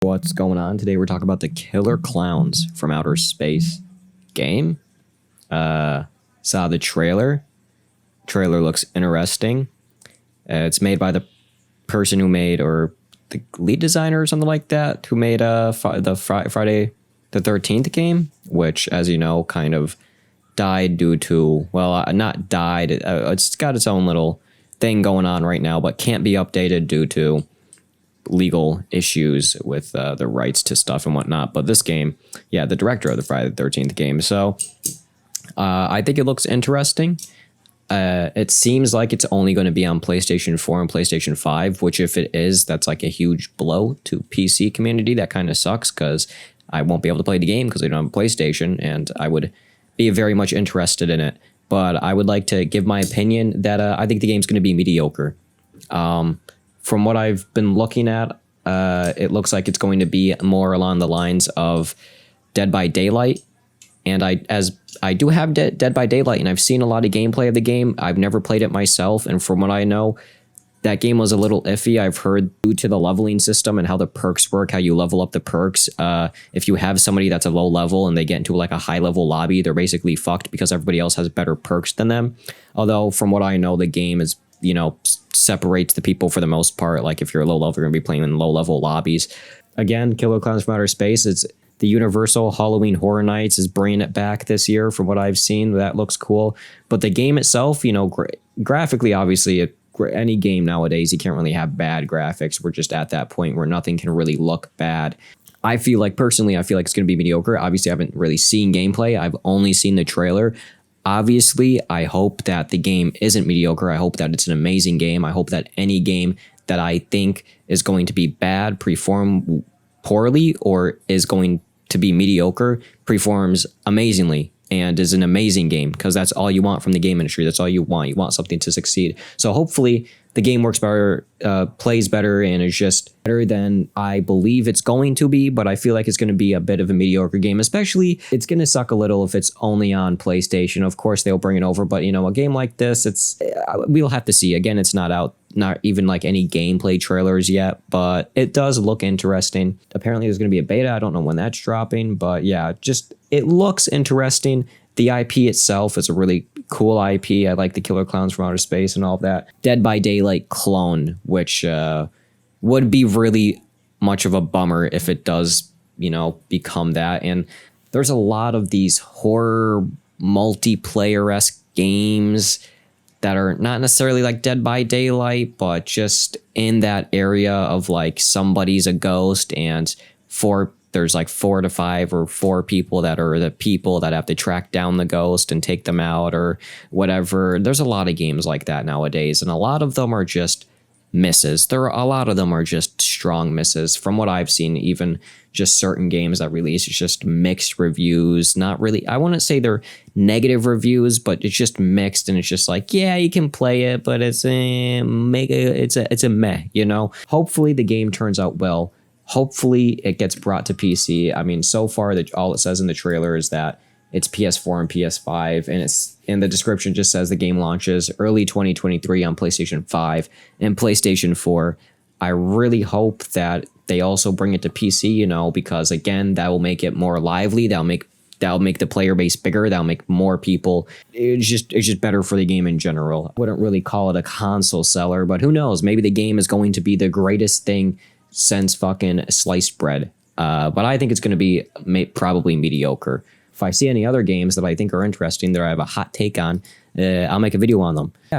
What's going on? Today we're talking about the Killer Klowns from Outer Space game. Saw the trailer. Trailer looks interesting. It's made by the person who made, or the lead designer or something like that, who made the Friday the 13th game, which, as you know, kind of died due to, well, not died. It's got its own little thing going on right now, but can't be updated due to legal issues with the rights to stuff and whatnot. But this game, yeah, the director of the Friday the 13th game. So I think it looks interesting. It seems like it's only going to be on PlayStation 4 and PlayStation 5, which if it is, that's like a huge blow to PC community. That kind of sucks because I won't be able to play the game because I don't have a PlayStation, and I would be very much interested in it. But I would like to give my opinion that I think the game's going to be mediocre. From what I've been looking at, it looks like it's going to be more along the lines of Dead by Daylight. And I do have Dead by Daylight, and I've seen a lot of gameplay of the game. I've never played it myself, and from what I know, that game was a little iffy. I've heard due to the leveling system and how the perks work, how you level up the perks. If you have somebody that's a low level and they get into like a high level lobby, they're basically fucked because everybody else has better perks than them. Although from what I know, the game is, you know, separates the people for the most part. Like if you're a low level, you're gonna be playing in low level lobbies. Again, Killer Klowns from Outer Space. It's the Universal Halloween Horror Nights is bringing it back this year. From what I've seen, that looks cool. But the game itself, you know, graphically, obviously, any game nowadays, you can't really have bad graphics. We're just at that point where nothing can really look bad. I feel like it's going to be mediocre. Obviously, I haven't really seen gameplay. I've only seen the trailer. Obviously, I hope that the game isn't mediocre. I hope that it's an amazing game. I hope that any game that I think is going to be bad, perform poorly, or is going to be mediocre, performs amazingly and is an amazing game, because that's all you want from the game industry. That's all you want. You want something to succeed. So hopefully the game works better, plays better, and is just better than I believe it's going to be. But I feel like it's going to be a bit of a mediocre game, especially it's going to suck a little if it's only on PlayStation. Of course, they'll bring it over. But, you know, a game like this, we'll have to see. Again, it's not out, not even like any gameplay trailers yet, but it does look interesting. Apparently, there's going to be a beta. I don't know when that's dropping, but yeah, just it looks interesting. The IP itself is a really cool IP. I like the Killer Klowns from Outer Space and all of that. Dead by Daylight clone, which would be really much of a bummer if it does, you know, become that. And there's a lot of these horror multiplayer-esque games that are not necessarily like Dead by Daylight, but just in that area of like somebody's a ghost and there's like 4 to 5 or 4 people that are the people that have to track down the ghost and take them out or whatever. There's a lot of games like that nowadays, and a lot of them are just misses. A lot of them are just strong misses. From what I've seen, even just certain games that release, it's just mixed reviews. Not really, I wouldn't say they're negative reviews, but it's just mixed, and it's just like, yeah, you can play it, but it's a meh, you know? Hopefully the game turns out well. Hopefully it gets brought to PC. I mean, so far all it says in the trailer is that it's PS4 and PS5, and it's in the description just says the game launches early 2023 on PlayStation 5 and PlayStation 4. I really hope that they also bring it to PC, you know, because again, that will make it more lively. That'll make the player base bigger. That'll make more people. It's just better for the game in general. I wouldn't really call it a console seller, but who knows? Maybe the game is going to be the greatest thing since fucking sliced bread. But I think it's going to be probably mediocre. If I see any other games that I think are interesting that I have a hot take on, I'll make a video on them. Yeah, I hope